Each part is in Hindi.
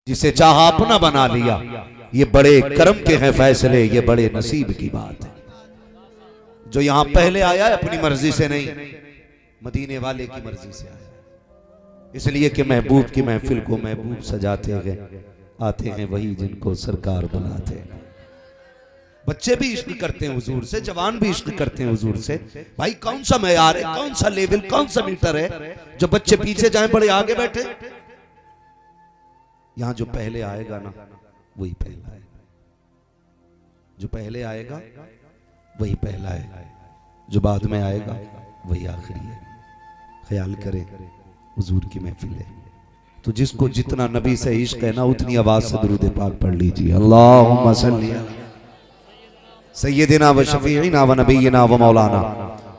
जिसे चाहा अपना बना लिया। ये बड़े कर्म के हैं फैसले, ये बड़े नसीब की बात है। जो यहां पहले आया है अपनी मर्जी से नहीं, मदीने वाले की मर्जी से आया, इसलिए कि महबूब की महफिल को महबूब सजाते गए। आते हैं वही जिनको सरकार बुलाते हैं। बच्चे भी इश्क करते हैं हुजूर से, जवान भी इश्क करते हैं हुजूर से। भाई कौन सा मयार है, कौन सा लेवल, कौन सा मीटर है जो बच्चे पीछे जाएं बड़े आगे बैठे। यहां जो पहले आएगा ना वही पहला है, जो पहले आएगा वही पहला है, जो बाद में आएगा वही आखिरी है। ख्याल करें हुजूर की महफिल है तो जिसको जितना नबी से इश्क है ना उतनी आवाज से दुरूद पाक पढ़ लीजिए। अल्लाहुम्मा सल्ली अला सय्यदिना व शफीइना व नबीना व मौलाना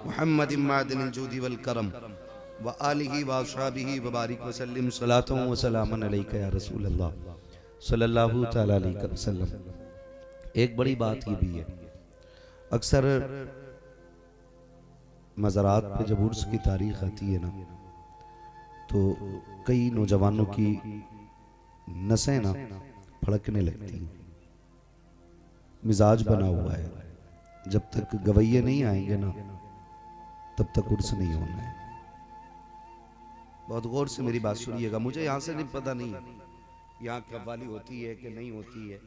मुहम्मदिन मादिनिल जूदी वल करम व आलिहि व अस्हाबिहि व बारिक व सल्लिम सलातु व सलामन अलैका या रसूल अल्लाह सल्लल्लाहु तआला अलैहि वसल्लम। एक बड़ी बात ये भी है, अक्सर मज़ारात पे जब उर्स की तारीख आती है ना तो कई नौजवानों की नसें ना फड़कने लगती हैं। मिजाज बना हुआ है, जब तक गवैये नहीं आएंगे ना तब तक उर्स नहीं होना है। बहुत गौर से मेरी बात सुनिएगा, मुझे यहाँ से नहीं पता नहीं यहाँ कव्वाली होती है कि नहीं होती है,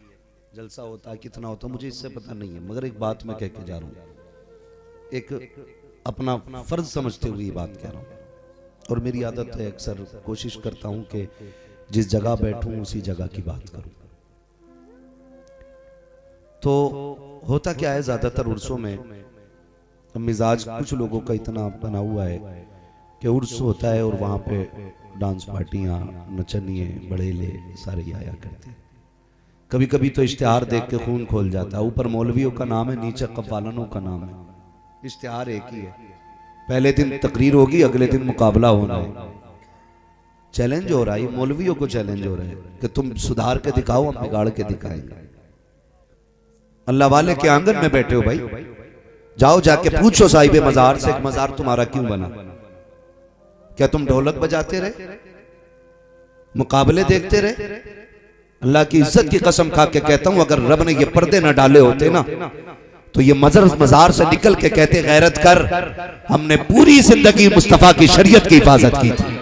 जलसा होता है कितना होता है, मुझे इससे पता नहीं है, मगर एक बात मैं कह के जा रहा हूँ, एक अपना फर्ज समझते हुए ये बात कह रहा हूँ। और मेरी आदत है, अक्सर कोशिश करता हूँ कि जिस जगह बैठूं उसी जगह की बात करूं। तो होता क्या है, ज्यादातर उर्सों में मिजाज कुछ लोगों का इतना बना हुआ है कि उर्स होता है और वहां पे डांस पार्टियां, नचनिए, बड़ेले सारे आया करते हैं। कभी कभी तो इश्तिहार देख के खून खोल जाता है। ऊपर मौलवियों का नाम है, नीचे कव्वालनों का नाम है, इश्तिहार एक ही है। पहले दिन तकरीर होगी, अगले दिन मुकाबला होना है। चैलेंज हो रहा है, मौलवियों को चैलेंज हो रहा है कि तुम सुधार के दिखाओ, हम बिगाड़ के दिखाएंगे। अल्लाह वाले के आंगन में बैठे हो भाई, जाओ जाके पूछो साहिब मजार से, मजार तुम्हारा क्यों बना? क्या तुम ढोलक बजाते रहे, मुकाबले देखते रहे? अल्लाह की इज्जत की कसम खा के कहता हूं, अगर रब ने ये पर्दे न डाले होते ना तो ये मजार से निकल के कहते गैरत कर, हमने पूरी जिंदगी मुस्तफा की शरीयत की हिफाजत की थी,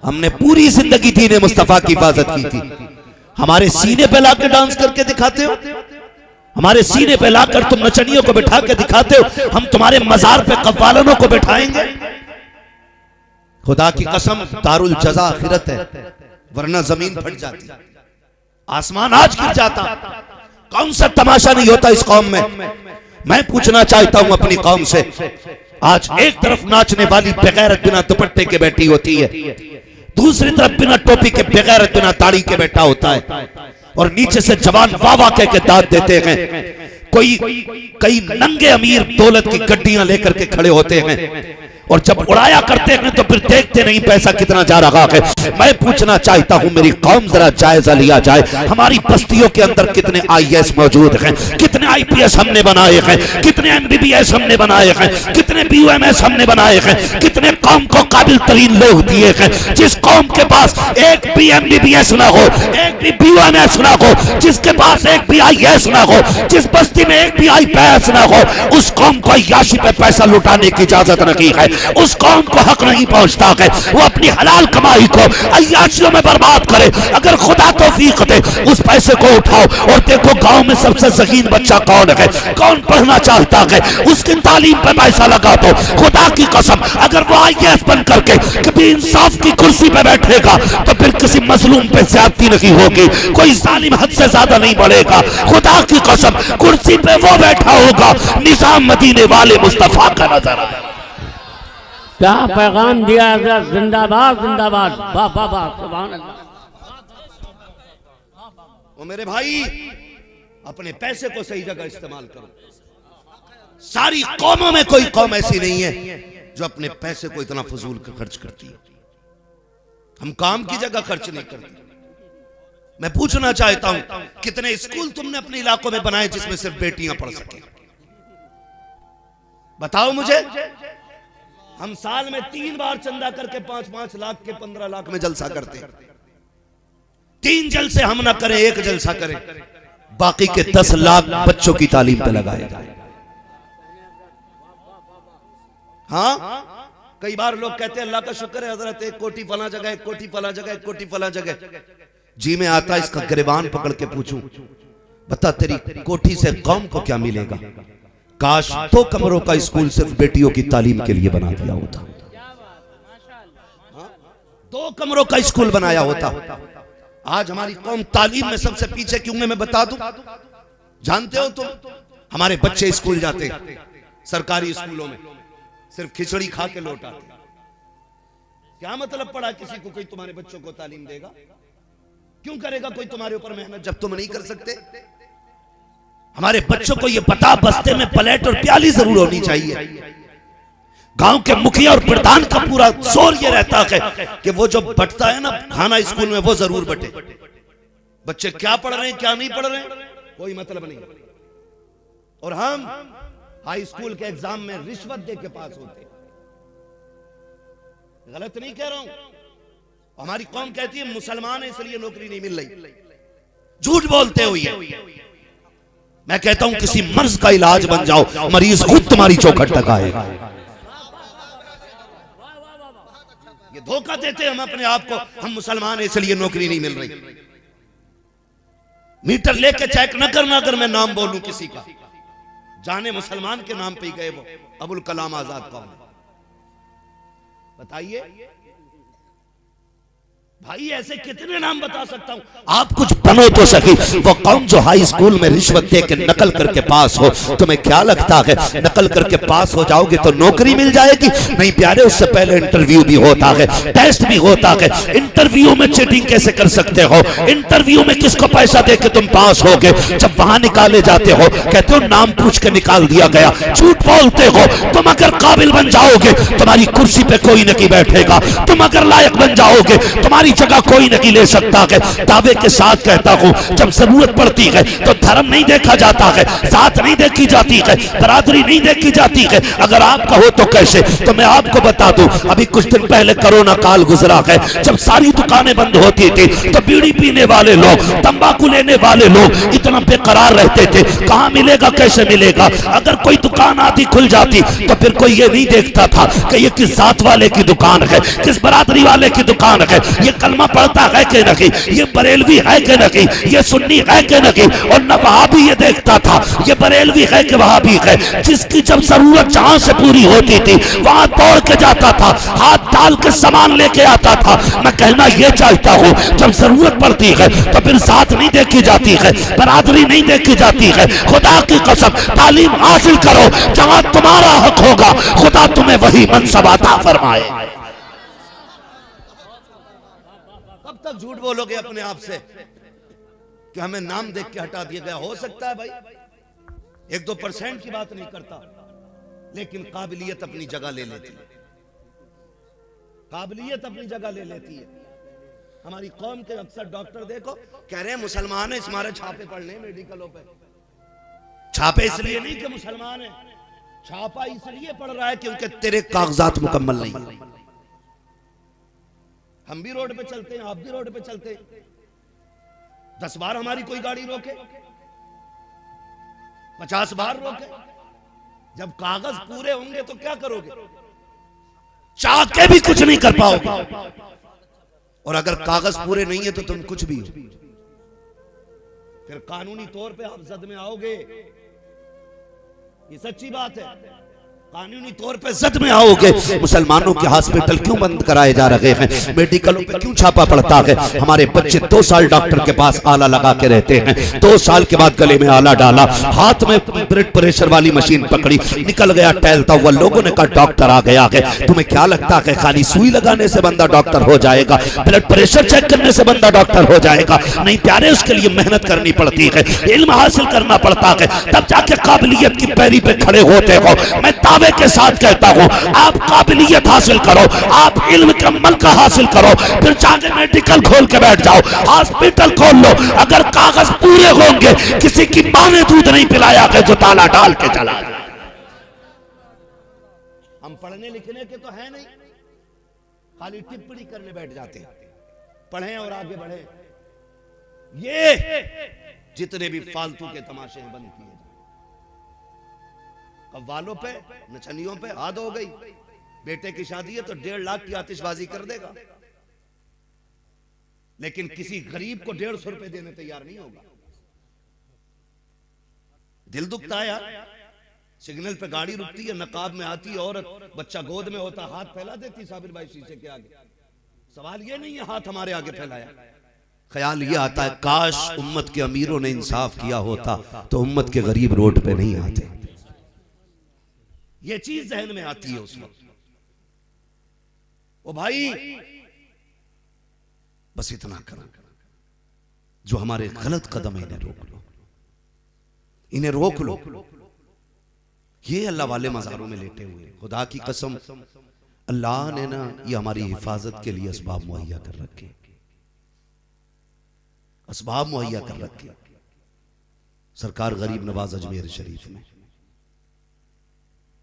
हमने पूरी जिंदगी दीन मुस्तफा की हिफाजत की थी। हमारे सीने पे लाकर डांस करके दिखाते हो, हमारे सीने पे लाकर तुम नचनियों को बिठा के दिखाते हो, हम तुम्हारे मजार पे कव्वालनों को बिठाएंगे? खुदा की कसम, दारुल जज़ा आखिरत है, वरना जमीन फट जाती, आसमान आज गिर जाता। कौन सा तमाशा नहीं होता इस कौम में? मैं पूछना चाहता हूं अपनी कौम से, आज एक तरफ नाचने वाली बगैर बिना दुपट्टे के बैठी होती है, दूसरी तरफ बिना टोपी के बगैर बिना ताड़ी के बैठा होता है, और नीचे से जवान वाह वाह कह के दाद देते हैं। कोई कई नंगे अमीर दौलत की गड्डियां लेकर के खड़े होते हैं, और जब उड़ाया करते हैं तो फिर देखते नहीं पैसा कितना जा रहा है। मैं पूछना चाहता हूं मेरी कौम, जरा जायजा लिया जाए, हमारी बस्तियों के अंदर कितने आईएएस मौजूद हैं, कितने आईपीएस हमने बनाए हैं, कितने एमबीबीएस हमने बनाए हैं, कितने बीयूएमएस हमने बनाए हैं, कितने कौम को काबिल तरीन लोग दिए हैं। जिस कौम के पास एक भी एमबीबीएस ना हो, एक भी बीयूएमएस ना हो, जिसके पास एक भी आईएएस ना हो, जिस बस्ती में एक भी आईपीएस ना हो, उस कौम को अय्याशी पे पैसा लुटाने की इजाजत नहीं है, उस कौम को हक नहीं पहुंचता है वो अपनी हलाल कमाई को अय्याशियों में बर्बाद करे। अगर खुदा तौफीक दे उस पैसे को उठाओ और देखो गांव में सबसे ज़हीन बच्चा कौन है, कौन पढ़ना चाहता है, उसकी तालीम पे पैसा लगा दो। खुदा की कसम, अगर वो आईएएस बन करके कभी इंसाफ की कुर्सी पे बैठेगा तो फिर किसी मजलूम पे ज्यादती नहीं होगी, कोई जालिम हद से ज्यादा नहीं बढ़ेगा। खुदा की कसम, कुर्सी पे वो बैठा होगा, निजाम मदीने वाले मुस्तफा का नजर आएगा। क्या पैगाम दिया हज़रत, जिंदाबाद जिंदाबाद, वाह वाह वाह, सुभान अल्लाह। ओ मेरे भाई, अपने पैसे को सही जगह इस्तेमाल करो। सारी कौमों में कोई कौम ऐसी नहीं है जो अपने पैसे को इतना फजूल खर्च करती है। हम काम की जगह खर्च नहीं करते। मैं पूछना चाहता हूं, कितने स्कूल तुमने अपने इलाकों में बनाए जिसमें सिर्फ बेटियां पढ़ सके? बताओ मुझे। हम साल में 3 बार चंदा करके 5-5 लाख के 15 लाख में जलसा करते हैं। 3 जलसे हम ना करें, 1 जलसा करें, बाकी के 10 लाख बच्चों की तालीम पे लगाए जाए। हाँ, कई बार लोग कहते हैं अल्लाह का शुक्र है हजरत 1 कोटी फला जगह, 1 कोटी फला जगह, 1 कोटी फला जगह। जी में आता इसका गिरबान पकड़ के पूछूं, बता तेरी कोठी से कौम को क्या मिलेगा? काश 2 कमरों का स्कूल सिर्फ बेटियों की तालीम के लिए बना दिया होता, 2 कमरों का स्कूल बनाया होता। आज हमारी कौम तालीम में सबसे पीछे क्यों है मैं बता दूं। जानते हो तुम, हमारे बच्चे स्कूल जाते सरकारी स्कूलों में सिर्फ खिचड़ी खा के लौट आते। क्या मतलब पड़ा किसी को कोई तुम्हारे बच्चों को तालीम देगा? क्यों करेगा कोई तुम्हारे ऊपर मेहनत जब तुम नहीं कर सकते? हमारे बच्चों को यह पता बस्ते में प्लेट और प्याली जरूर होनी चाहिए। गांव के मुखिया और प्रधान का पूरा जोर ये रहता है कि वो जो बंटता है ना खाना स्कूल में, वो जरूर बटे। बच्चे क्या पढ़ रहे हैं क्या नहीं पढ़ रहे हैं कोई मतलब नहीं। और हम हाई स्कूल के एग्जाम में रिश्वत दे के पास होते। गलत नहीं कह रहा हूं। हमारी कौम कहती है मुसलमान है इसलिए नौकरी नहीं मिल रही। झूठ बोलते हुए मैं कहता हूं किसी मर्ज का इलाज बन जाओ, मरीज खुद तुम्हारी चौखट तक आएगा। ये धोखा देते हम अपने आप को, हम मुसलमान हैं इसलिए नौकरी नहीं मिल रही। मीटर लेके चेक न करना अगर मैं नाम बोलूं किसी का, जाने मुसलमान के नाम पे ही गए वो अबुल कलाम आजाद कौन है? बताइए भाई, ऐसे कितने नाम बता सकता हूं। आप कुछ बनो तो सही। वो कौन जो हाई स्कूल में रिश्वत दे के नकल करके पास हो, तुम्हें क्या लगता है नकल करके पास हो जाओगे तो नौकरी मिल जाएगी? नहीं प्यारे, उससे पहले इंटरव्यू भी होता है, टेस्ट भी होता है। इंटरव्यू में चीटिंग कैसे कर सकते हो? इंटरव्यू में किसको पैसा दे के तुम पास होगे? जब वहां निकाले जाते हो कहते हो नाम पूछ के निकाल दिया गया। झूठ बोलते हो। तुम अगर काबिल बन जाओगे तुम्हारी कुर्सी पे कोई नहीं बैठेगा। तुम अगर लायक बन जाओगे तुम्हारी जगह कोई नहीं ले सकता है। दावे के साथ कहता हूं, जब जरूरत पड़ती है तो धर्म नहीं देखा जाता है, जात नहीं देखी जाती है, बरादरी नहीं देखी जाती है। अगर आप कहो तो कैसे? तो मैं आपको बता दूं, अभी कुछ दिन पहले कोरोना काल गुजरा है, जब सारी दुकानें बंद होती थी तो बीड़ी पीने वाले लोग, तंबाकू लेने वाले लोग इतना बेकरार रहते थे, कहां मिलेगा कैसे मिलेगा। अगर कोई दुकान आधी खुल जाती तो फिर कोई ये नहीं देखता था कि ये किस जात वाले की दुकान है, किस बरादरी वाले की दुकान है, ये कलमा पढ़ता है कि नहीं, ये बरेलवी है कि नहीं, ये सुन्नी है कि नहीं। और न वहाबी ये देखता था ये बरेलवी है कि वहाबी है। जिसकी जब जरूरत जहां से पूरी होती थी वहां दौड़ के जाता था, हाथ डाल के सामान लेके आता था। मैं कहना ये चाहता हूं, जब जरूरत पड़ती है तो फिर साथ नहीं देखी जाती है, बरादरी नहीं देखी जाती है। खुदा की कसम तालीम हासिल करो, जहां तुम्हारा हक होगा खुदा तुम्हें वही मनसब अता फरमाए। कब तक झूठ बोलोगे अपने आप से कि हमें नाम देख के हटा दिया गया? हो सकता है भाई 1-2% की बात नहीं करता, लेकिन काबिलियत अपनी जगह ले लेती है। काबिलियत अपनी जगह ले लेती है। हमारी कौम के अक्सर डॉक्टर देखो कह रहे हैं मुसलमान है, हमारे छापे पड़ने मेडिकलों पे। छापे इसलिए नहीं कि मुसलमान है, छापा इसलिए पड़ रहा है क्योंकि तेरे कागजात मुकम्मल नहीं है। हम भी रोड पे चलते हैं, आप भी रोड पे चलते हैं, 10 बार हमारी कोई गाड़ी रोके, 50 बार रोके। जब कागज पूरे होंगे तो क्या करोगे? चाह के भी कुछ नहीं कर पाओगे। और अगर कागज पूरे नहीं है तो तुम कुछ भी हो। फिर कानूनी तौर पे आप जद में आओगे, ये सच्ची बात है। कानूनी तौर पे जद में आओगे। मुसलमानों के हॉस्पिटल क्यों बंद कराए जा रहे हैं? मेडिकलों पे क्यों छापा पड़ता है? हमारे बच्चे 2 साल डॉक्टर के पास आला लगा के रहते हैं, 2 साल के बाद गले में आला डाला, हाथ में ब्लड प्रेशर वाली मशीन पकड़ी, निकल गया टहलता हुआ। लोगों ने कहा डॉक्टर आ गया है। तुम्हें क्या लगता है खाली सुई लगाने से बंदा डॉक्टर हो जाएगा, ब्लड प्रेशर चेक करने से बंदा डॉक्टर हो जाएगा? नहीं प्यारे, उसके लिए मेहनत करनी पड़ती है, इल्म हासिल करना पड़ता है, तब जाके काबिलियत की पैरी पे खड़े होते हो। मैं के साथ कहता हूं, आप काबिलियत हासिल करो, आप इल्म का मलका हासिल करो, फिर जाके मेडिकल खोल के बैठ जाओ, हॉस्पिटल खोल लो। अगर कागज पूरे होंगे, किसी की मां ने दूध नहीं पिलाया कि जो ताला डाल के चला। हम पढ़ने लिखने के तो है नहीं, खाली टिप्पणी करने बैठ जाते हैं। पढ़ें और आगे बढ़े, ये जितने भी फालतू के तमाशे हैं बंद किए जाए। कव्वालों पे, नचनियों पे हद हो गई। बेटे की शादी है तो 1.5 लाख की आतिशबाजी कर देगा, लेकिन किसी गरीब को 150 रुपए देने तैयार नहीं होगा। दिल दुखता है यार। सिग्नल पे गाड़ी रुकती है, नकाब में आती है औरत, बच्चा गोद में होता, हाथ फैला देती साबिर भाई शीशे के आगे। सवाल ये नहीं है हाथ हमारे आगे फैलाया, ख्याल ये आता है काश उम्मत के अमीरों ने इंसाफ किया होता तो उम्मत के गरीब रोड पे नहीं आते। ये चीज जहन में आती है उस वक्त। ओ भाई बस इतना करो, जो हमारे गलत कदम है इन्हें रोक लो, इन्हें रोक लो। ये अल्लाह वाले मज़ारों में लेटे हुए, खुदा की कसम अल्लाह ने ना ये हमारी हिफाजत के लिए असबाब मुहैया कर रखे, असबाब मुहैया कर रखे। सरकार गरीब नवाज अजमेर शरीफ में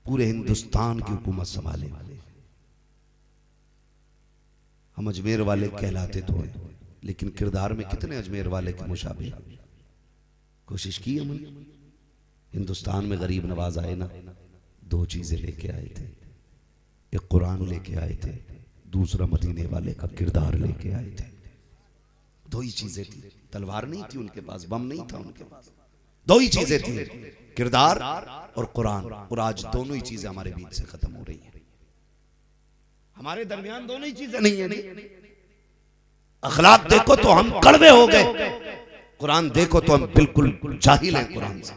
पूरे हिंदुस्तान की हुकूमत संभाले वाले। हम अजमेर वाले कहलाते तो हैं, लेकिन किरदार में कितने अजमेर वाले के मुशाबे। कोशिश की हमने। हिंदुस्तान में गरीब नवाज आए ना, 2 चीजें लेके आए थे। एक कुरान लेके आए थे, दूसरा मदीने वाले का किरदार लेके आए थे। 2 ही चीजें थी। तलवार नहीं थी उनके पास, बम नहीं था उनके पास, 2 ही चीजें थी, किरदार और कुरान। और आज दोनों ही चीजें हमारे बीच से खत्म हो रही हैं। हमारे दरमियान दोनों ही चीजें नहीं है। अखलाक देखो तो हम कड़वे हो गए, कुरान देखो तो हम बिल्कुल जाहिल हैं कुरान से।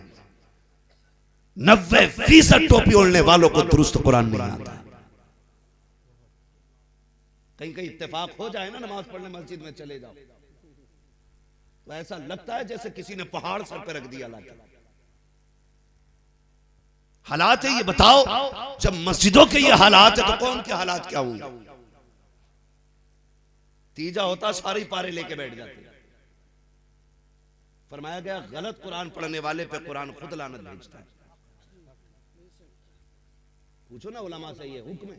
90% टोपी ओढ़ने वालों को दुरुस्त कुरान नहीं आता। कहीं कहीं इत्तेफाक हो जाए ना, नमाज पढ़ने मस्जिद में चले जाओ तो ऐसा लगता है जैसे किसी ने पहाड़ सर पे रख दिया लाके। हालात है ये बताओ, जब मस्जिदों के ये हालात है तो कौन के हालात क्या होंगे। तीजा होता सारे पारे लेके बैठ जाते। फरमाया गया गलत कुरान पढ़ने वाले पे कुरान खुद लानत भेजता है। पूछो ना उलमा से, ये हुक्म है।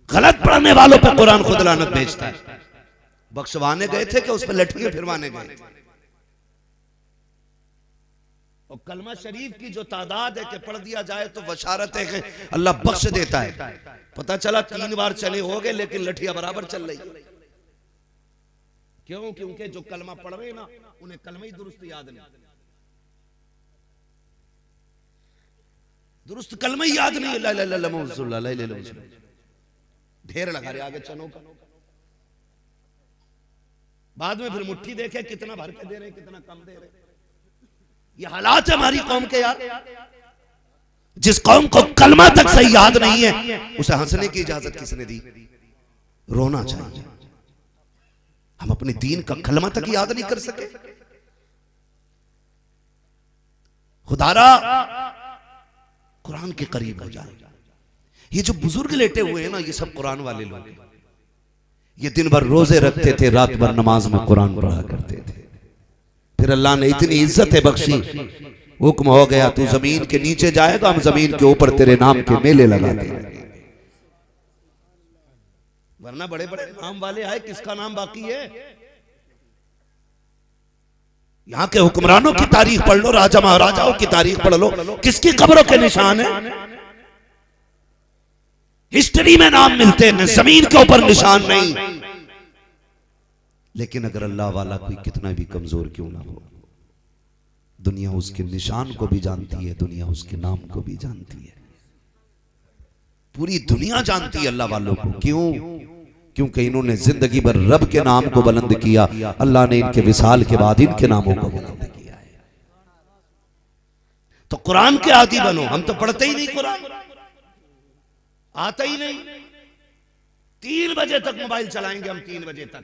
गलत पढ़ने वालों पे कुरान खुद लानत भेजता है। बख्शवाने गए थे कि उस पर लठियां फिरवाने गए थे। और कलमा शरीफ की जो तादाद है कि पढ़ दिया जाए तो बशारत है कि अल्लाह बख्श देता है। पता चला 3 बार चले हो गए लेकिन लठियां बराबर चल रही। क्यों? क्योंकि जो कलमा पढ़ रहे ना उन्हें कलमा ही दुरुस्त याद नहीं, दुरुस्त कलमा ही याद नहीं। ला ला ला ला ला ला ढेर लगा रहे आगे चनो का। बाद में फिर मुट्ठी देखे कितना भर के दे रहे कितना कम दे रहे। ये हालात है हमारी कौम के यार। जिस कौम को कलमा तक सही याद नहीं है उसे हंसने की इजाजत किसने दी? रोना चाहिए। हम अपने दीन का कलमा तक याद नहीं कर सके। खुदारा कुरान के करीब हो जाए। ये जो बुजुर्ग लेटे हुए हैं ना, ये सब कुरान वाले लोग हैं। ये दिन भर रोजे रखते थे, रात भर नमाज में कुरान पढ़ा करते थे। फिर अल्लाह ने इतनी इज्जत है बख्शी, हुक्म हो गया तू जमीन के नीचे जाएगा, हम जमीन के ऊपर तेरे नाम के मेले लगाते हैं। वरना बड़े बड़े नाम वाले आए, किसका नाम बाकी है? यहाँ के हुक्मरानों की तारीख पढ़ लो, राजा महाराजाओं की तारीख पढ़ लो, किसकी कब्रों के निशान है? हिस्ट्री में नाम मिलते हैं, जमीन के ऊपर निशान नहीं। लेकिन अगर अल्लाह वाला कोई कितना भी कमजोर क्यों ना हो, दुनिया उसके निशान को भी जानती है, दुनिया उसके नाम को भी जानती है। पूरी दुनिया जानती है अल्लाह वालों को। क्यों? क्योंकि इन्होंने जिंदगी भर रब के नाम को बुलंद किया। अल्लाह ने इनके विसाल के बाद इनके नामों को बुलंद किया है। तो कुरान के आदी बनो। हम तो पढ़ते ही नहीं कुरान, आता ही नहीं। 3 बजे तक मोबाइल चलाएंगे हम, 3 बजे तक,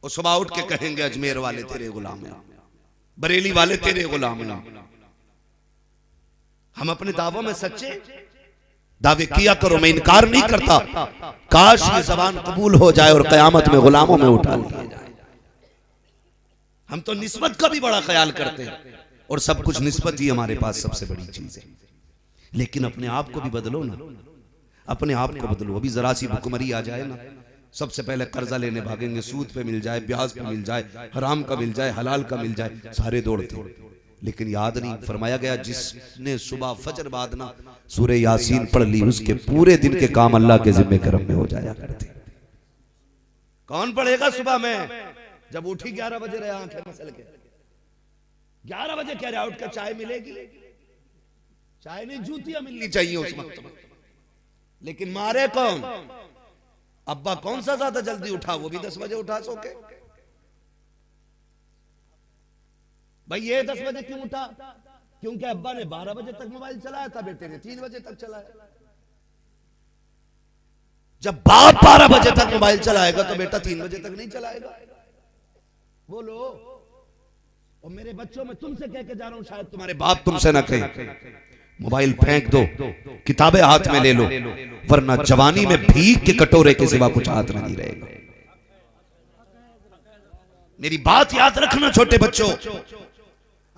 और सुबह उठ के कहेंगे अजमेर वाले तेरे गुलाम हैं, बरेली वाले तेरे गुलाम हैं। हम अपने दावों में सच्चे दावे किया करो, मैं इनकार नहीं करता। काश ये जबान कबूल हो जाए और कयामत में गुलामों में उठा लिया जाए। हम तो निस्बत का भी बड़ा ख्याल करते हैं, और सब कुछ निस्बत ही हमारे पास सबसे बड़ी चीज है। लेकिन अपने आप को भी बदलो ना, अपने आप को बदलो। अभी जरा सी भुखमरी आ जाए ना, सबसे पहले कर्जा लेने भागेंगे, सूद पे मिल जाए, ब्याज पे मिल जाए, हराम का मिल जाए, हलाल का मिल जाए, सारे दौड़ते। लेकिन याद नहीं, फरमाया गया जिसने सुबह फजर बाद ना सूरह यासीन पढ़ ली, उसके पूरे दिन के काम अल्लाह के जिम्मे करम में हो जाया करते। कौन पढ़ेगा सुबह में? जब उठी 11 बजे रहे आंखें मसल के, 11 बजे कह रहा उठकर चाय मिलेगी, चाय नहीं जूतियां मिलनी चाहिए उस वक्त में। लेकिन मारे कौन? अब्बा कौन सा ज्यादा जल्दी उठा, वो भी 10 बजे उठा सो के। भाई ये 10 बजे क्यों उठा? क्योंकि अब्बा ने 12 बजे तक मोबाइल चलाया था, बेटे ने 3 बजे तक चलाया। जब बाप 12 बजे तक मोबाइल चलाएगा तो बेटा 3 बजे तक नहीं चलाएगा। बोलो। और मेरे बच्चों में तुमसे कह के जा रहा हूं, शायद तुम्हारे बाप तुमसे ना कहे, मोबाइल फेंक दो, किताबें हाथ में ले लो, वरना जवानी में भीख के कटोरे के सिवा कुछ हाथ में नहीं रहेगा। मेरी बात याद रखना छोटे बच्चों,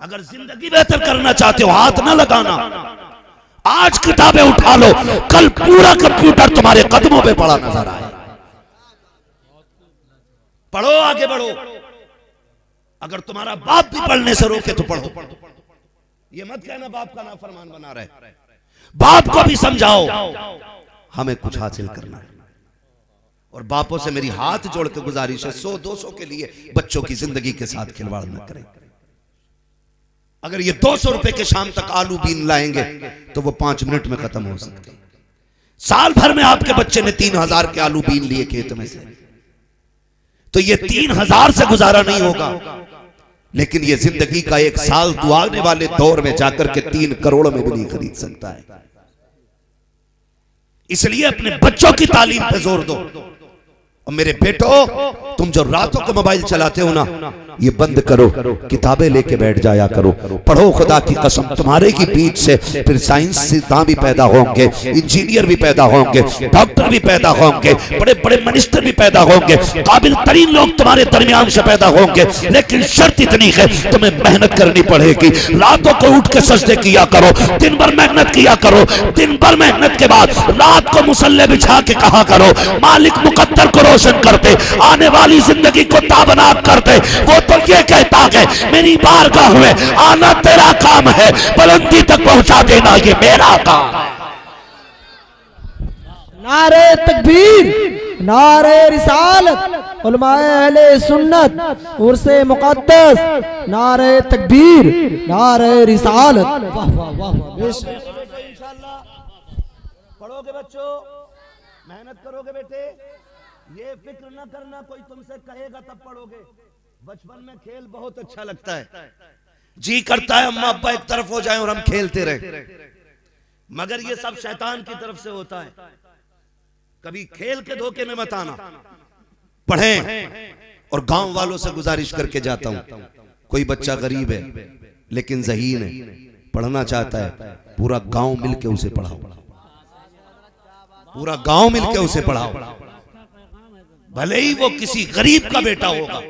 अगर जिंदगी बेहतर करना चाहते हो हाथ ना लगाना। आज किताबें उठा लो, कल पूरा कंप्यूटर तुम्हारे कदमों पे पड़ा नजर आए। पढ़ो, आगे बढ़ो। अगर तुम्हारा बाप भी पढ़ने से रोके तो पढ़ो। ये मत कहना बाप का नाफरमान बना रहे। बाप को भी समझाओ हमें कुछ हासिल करना है। और बापों से मेरी हाथ जोड़ के गुजारिश है, 100-200 के लिए बच्चों की जिंदगी के साथ खिलवाड़ न करें। अगर ये 200 रुपए के शाम तक आलू बीन लाएंगे तो वो 5 मिनट में खत्म हो सकते। साल भर में आपके बच्चे ने 3000 के आलू बीन लिए खेत में से, तो ये 3000 से गुजारा नहीं होगा। लेकिन ये जिंदगी का 1 साल तू आने वाले दौर में जाकर के 3 करोड़ में भी नहीं खरीद सकता है। इसलिए अपने बच्चों की तालीम पे जोर दो। और मेरे बेटो, तुम जो रातों को मोबाइल चलाते हो ना, ये बंद करो, किताबें लेके बैठ जाया करो, पढ़ो। खुदा की कसम, तुम्हारे की बीच से फिर साइंसदान भी पैदा होंगे, इंजीनियर भी पैदा होंगे, डॉक्टर भी पैदा होंगे, बड़े बड़े मिनिस्टर भी पैदा होंगे, काबिल तरीन लोग तुम्हारे दरमियान से पैदा होंगे। लेकिन शर्त इतनी है, तुम्हें मेहनत करनी पड़ेगी। रातों को उठ के सजदे किया करो, दिन भर मेहनत किया करो। दिन भर मेहनत के बाद रात को मुसल्ले बिछा के कहा करो, मालिक मुकद्दर को रोशन करते, आने वाली जिंदगी को ताबनाक करते। वो तो ये कहता है मेरी बारगाह में आना तेरा काम है, बुलंदी तक पहुंचा देना ये मेरा काम है। नारे तकबीर, नारे रिसालत, उलमाए अहले सुन्नत, उर्से मुक़द्दस, नारे तकबीर, नारे रिसालत। वाह वाह वाह वाह, इंशाअल्लाह पढ़ोगे बच्चों, मेहनत करोगे बेटे। ये फिक्र न करना कोई तुमसे कहेगा तब पढ़ोगे। बचपन में खेल बहुत अच्छा लगता है, जी करता है अम्मा अब्बा एक तरफ हो जाएं और हम खेलते रहे, मगर ये सब शैतान की तरफ से होता है। कभी खेल के धोखे में मत आना, पढ़ें। और गांव वालों से गुजारिश करके जाता हूं, कोई बच्चा गरीब है लेकिन ज़हीन है, पढ़ना चाहता है, पूरा गांव मिलके उसे पढ़ाओ, पूरा गांव मिलके उसे पढ़ाओ। भले ही वो किसी गरीब का बेटा होगा,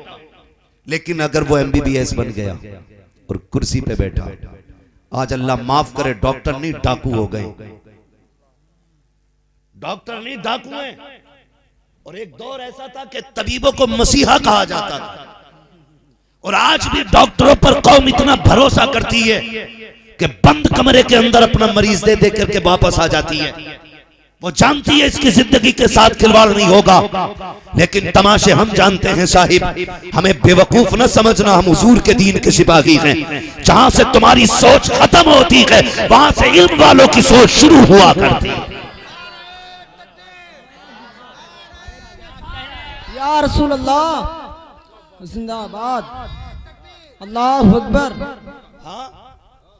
लेकिन अगर वो MBBS बन गया और कुर्सी पे बैठा, आज अल्लाह माफ करे डॉक्टर नहीं डाकू हो गए, डॉक्टर नहीं डाकू हैं। और एक दौर ऐसा था कि तबीबों को मसीहा कहा जाता था, और आज भी डॉक्टरों पर कौम इतना भरोसा करती है कि बंद कमरे के अंदर अपना मरीज दे दे करके वापस आ जाती है। वो जानती है इसकी जिंदगी के साथ खिलवाड़ नहीं होगा, लेकिन तमाशे हम जानते हैं साहिब। हमें बेवकूफ न समझना, हम हुजूर के दीन के सिपाही हैं। जहां से तुम्हारी सोच खत्म होती है, वहां से इल्म वालों की सोच शुरू हुआ करती है। या रसूल अल्लाह जिंदाबाद, अल्लाह अकबर। हाँ,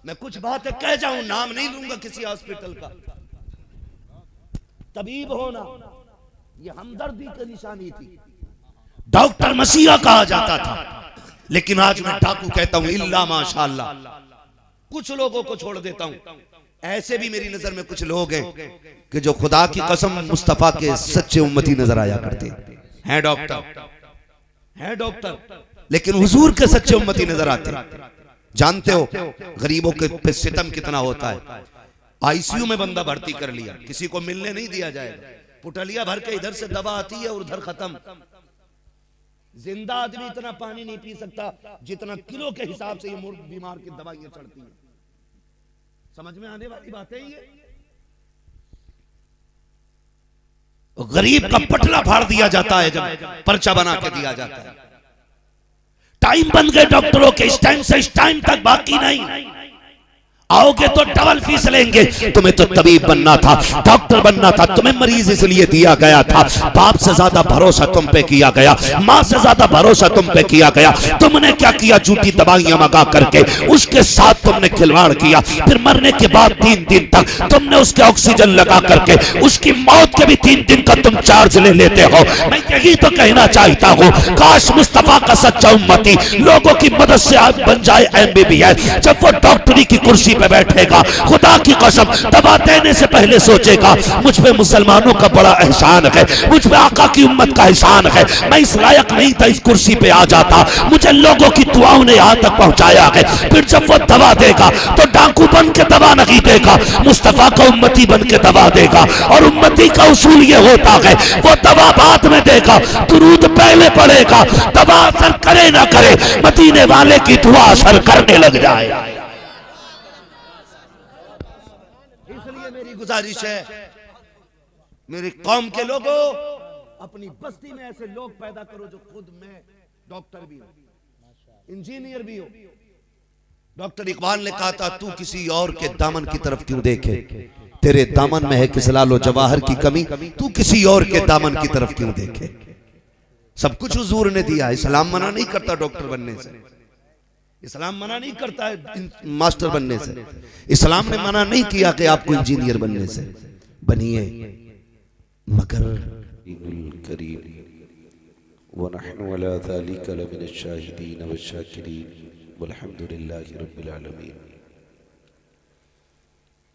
मैं कुछ बातें कह जाऊं, नाम नहीं लूंगा किसी हॉस्पिटल का। तबीब होना ये हमदर्दी की निशानी थी, डॉक्टर मसीहा कहा जाता था। लेकिन आज मैं डाकू कहता हूं, इल्ला माशाअल्लाह। कुछ लोगों को छोड़ देता हूं, ऐसे भी मेरी नजर में कुछ लोग हैं कि जो खुदा की कसम मुस्तफा के सच्चे उम्मती नजर आया करते हैं। डॉक्टर लेकिन हुजूर के सच्चे उम्मती नजर आते। जानते हो गरीबों के पे सितम कितना होता है। ICU में बंदा भर्ती कर लिया, किसी को मिलने नहीं दिया जाएगा, पुटलिया भर के इधर से दवा आती है और उधर खत्म। जिंदा आदमी इतना पानी नहीं पी सकता जितना किलो के हिसाब से ये मुर्ग बीमार की दवाइयां चढ़ती हैं। समझ में आने वाली बात है ये। गरीब का पटला फाड़ दिया जाता है जब पर्चा बना के दिया जाता है। टाइम बन गए डॉक्टरों के, इस टाइम से इस टाइम तक बाकी नहीं। आओगे तो डबल फीस लेंगे। तुम्हें तो तबीब बनना था, डॉक्टर बनना था, तुम्हें मरीज इसलिए दिया गया था। बाप से ज्यादा भरोसा तुम पे किया गया, माँ से ज्यादा भरोसा तुम पे किया गया। तुमने क्या किया? झूठी दवाइयां मंगा करके उसके साथ तुमने खिलवाड़ किया। फिर मरने के बाद 3 दिन तक तुमने उसके ऑक्सीजन लगा करके उसकी मौत के भी 3 दिन का तुम चार्ज ले लेते हो। मैं यही तो कहना चाहता हूँ, काश मुस्तफा का सच्चा उम्मती लोगों की मदद से आज बन जाए MBBS। जब वो डॉक्टरी की कुर्सी पे बैठेगा, खुदा की कसम दवा देने से पहले सोचेगा मुझ पे मुसलमानों का बड़ा एहसान है, मुझ पे आका की उम्मत का एहसान है। मैं इस लायक नहीं था इस कुर्सी पे आ जाता, मुझे लोगों की दुआओं ने यहां तक पहुंचाया है। फिर जब वो दवा देगा तो डाकू बन के दवा नहीं देगा, मुस्तफा का उम्मती बन के दवा देगा। और उम्मती का उसूल ये होता है, वो दवा बाद में देगा, दुरूद पहले पड़ेगा। दवा असर करे ना करे, मदीने वाले की दुआ असर करने लग जाए। इसलिए मेरी गुजारिश है, मेरी कौम के लोगों, अपनी बस्ती में ऐसे लोग पैदा करो जो खुद में डॉक्टर भी हो, इंजीनियर भी हो। डॉक्टर इकबाल ने कहा था, तू किसी और के दामन की तरफ क्यों देखे, तेरे दामन में है किस लालो जवाहर की कमी, तू किसी और के दामन की तरफ क्यों देखे। सब कुछ हुजूर ने दिया। इस्लाम मना नहीं करता डॉक्टर बनने से, इस्लाम मना नहीं करता है मास्टर बनने से, इस्लाम ने मना नहीं किया कि आपको इंजीनियर बनने से। बनिए, मगर करीम वनहनु अला ज़ालिका लमिनश शाहिदीन वश्शाकिरीन वल्हम्दुलिल्लाहि रब्बिल आलमीन।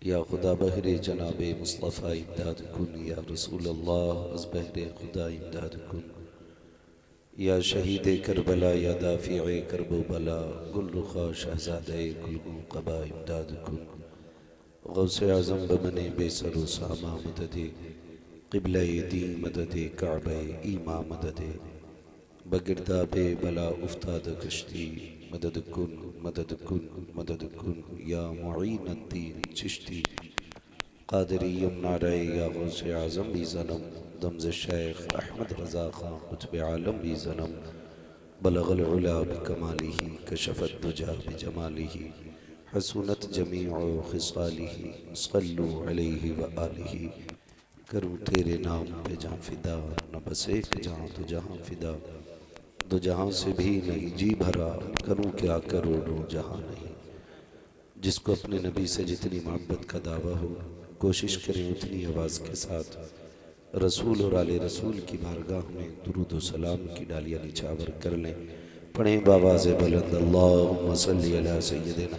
या खुदा बहरे जनाबे मुस्तफ़ा इमदाद कुन, या रसूल अल्लाह अज़ बहरे खुदा इमदाद कुन, या शहीद करबला, या दाफ़िए करबो बला, गुल रुखा शहज़ादे गुलगू क़बा इमदाद कुन। गौसे आज़म बमने बेसरो सामा मददे, क़िबला दी मददे काबे ईमा मददे, बगिरदाबे बला उफ्ताद कश्ती, मदद कुन मदद कुन मदद कुन, या मुईन अद्दीन चिश्ती, क़ादिरी यमनारे, या गौसे आज़म भी ज़नम, दमज़ शेख अहमद रज़ा खां कुतुब आलम भी ज़नम, बलगल उला बिकमालिही, कशफत दुजा बिजमालिही, हसूनत जमीअ खिसालिही, सल्लु अलैहि व आलिही। करूँ तेरे नाम पे जहाँ फिदा, न बस एक जहाँ तो जहाँ फिदा, दो जहाँ से भी नहीं जी भरा, करूँ क्या करोड़ों जहाँ नहीं। जिसको अपने नबी से जितनी मोहब्बत का दावा हो, कोशिश करें उतनी आवाज़ के साथ रसूल और आले रसूल की बारगाह में दुरूद व सलाम की डालियाँ निछावर कर लें। पढ़ें बावाज़ बुलंद, अल्लाहुम्मा सल्ली अला सय्यदिना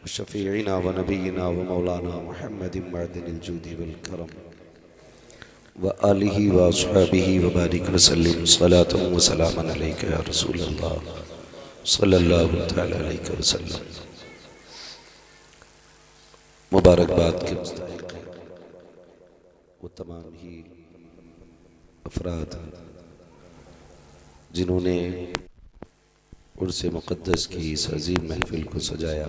शफ़ीइना व नबीना व मौलाना मुहम्मदिन मअदिनिल जूदी वल करम व आलिही व अस्हाबिही व बारिक वसल्लिम सलातन व सलामन अलैका या रसूल अल्लाह सल्लल्लाहु तआला अलैहि वसल्लम। मुबारकबाद के मुस्तहिक़ हैं वो तमाम ही अफराद जिन्होंने उर्स मुक़द्दस की इस अज़ीम महफ़िल को सजाया।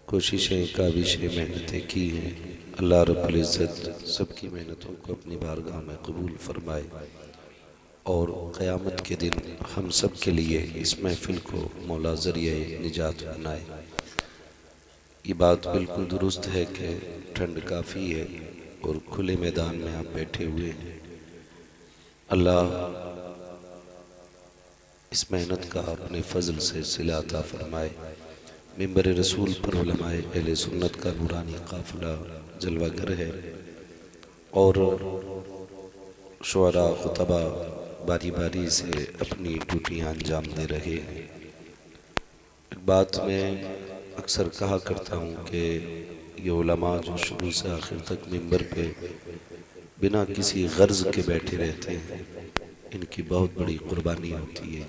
कोशिशें, काविशें, मेहनतें की हैं। अल्लाह रब्बुल इज़्ज़त सबकी मेहनतों को अपनी बारगाह में कबूल फरमाए और क़यामत के दिन हम सब के लिए इस महफ़िल को मौला ज़रिए निजात बनाए। ये बात बिल्कुल दुरुस्त है कि ठंड काफ़ी है और खुले मैदान में आप बैठे हुए हैं। अल्लाह इस मेहनत का अपने फ़ज़ल से सिला अता फरमाए। मिंबर रसूल पर उलमाए अहले सुन्नत का नूरानी काफ़िला जलवागर है और शुअरा खुतबा बारी बारी से अपनी ड्यूटियाँ अंजाम दे रहे हैं। एक बात मैं अक्सर कहा करता हूँ कि ये उलमा जो शुरू से आखिर तक मिंबर पे बिना किसी गर्ज के बैठे रहते हैं, इनकी बहुत बड़ी कुर्बानी होती है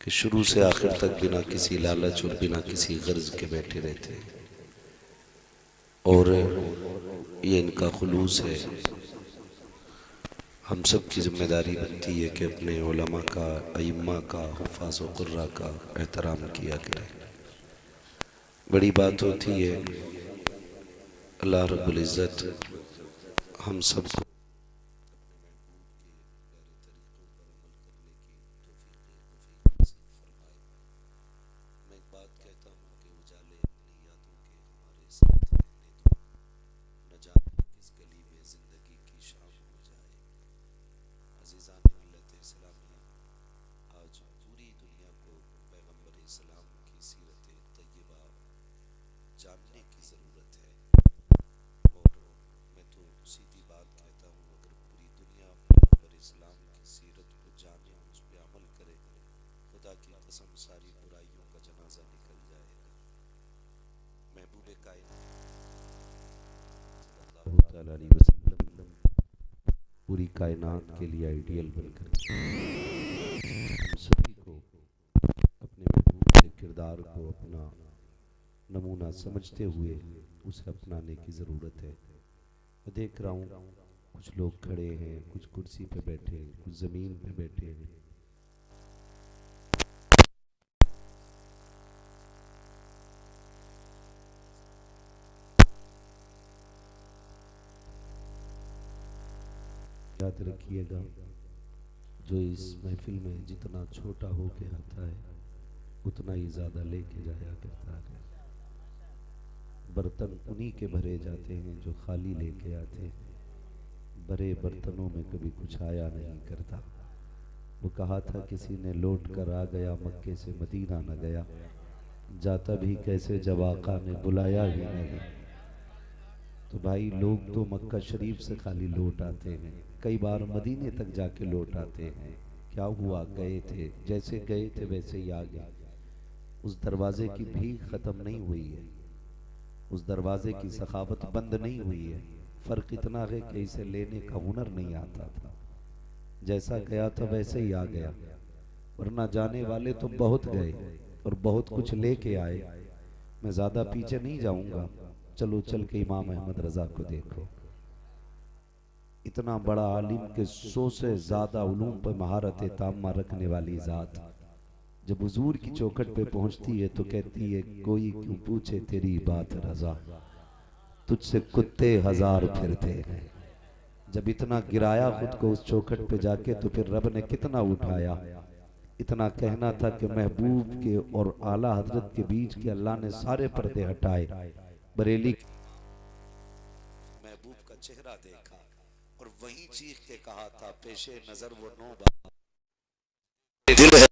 कि शुरू से आखिर तक बिना किसी लालच और बिना किसी गर्ज के बैठे रहते हैं। और ये इनका खुलूस है। हम सब की जिम्मेदारी बनती है कि अपने उलमा का, अइम्मा का, हुफ़ाज़ व क़ुर्रा का एहतराम किया करें। बड़ी बात होती है अल्लाह रब्बुल इज़्ज़त हम सबको जानने की ज़रूरत है। और मैं तो सीधी बात कहता हूँ, अगर पूरी दुनिया पैगंबर इस्लाम की सीरत को जाने और उस पर अमल करे, खुदा की कसम सारी बुराइयों का जनाजा निकल जाएगा। महबूब कायनात सल्लल्लाहु अलैहि वसल्लम पूरी कायनात के लिए आइडियल बनकर हम सभी को अपने महबूब के किरदार को अपना नमूना समझते हुए उसे अपनाने की ज़रूरत है। मैं देख रहा हूँ कुछ लोग खड़े हैं, कुछ कुर्सी पे बैठे हैं, कुछ ज़मीन पे बैठे हैं। याद रखिएगा, जो इस महफिल में जितना छोटा हो के आता है उतना ही ज़्यादा लेके जाया करता है। बर्तन उन्हीं के भरे जाते हैं जो खाली लेके आते हैं। भरे बर्तनों में कभी कुछ आया नहीं करता। वो कहा था किसी ने लौट कर आ गया मक्के से मदीना न गया, जाता भी कैसे जब आका ने बुलाया ही नहीं। तो भाई लोग तो मक्का शरीफ से खाली लौट आते हैं, कई बार मदीने तक जाके लौट आते हैं। क्या हुआ, गए थे, जैसे गए थे वैसे ही आ गए। उस दरवाजे की भीख खत्म नहीं हुई है, उस दरवाजे की सखावत बंद नहीं हुई है। फर्क इतना है कि इसे लेने का हुनर नहीं आता था। जैसा गया था वैसे ही आ गया, वरना जाने वाले तो बहुत गए और बहुत कुछ लेके आए। मैं ज्यादा पीछे नहीं जाऊंगा, चलो चल के इमाम अहमद रजा को देखो। इतना बड़ा आलिम के 100 से ज्यादा उलूम पर महारत तामा रखने वाली जात जब हुजूर की चौखट पे पहुंचती है तो कहती है कोई क्यों पूछे तेरी बात रजा, तुझसे कुत्ते हजार फिरते हैं। जब इतना गिराया खुद को उस चौखट पे जाके तो फिर रब ने कितना उठाया। इतना कहना था कि महबूब के और आला हजरत के बीच के अल्लाह ने सारे पर्दे हटाए। बरेली महबूब का चेहरा देखा और वहीं चीख के कहा था पेशे नजर वो 9 दिल है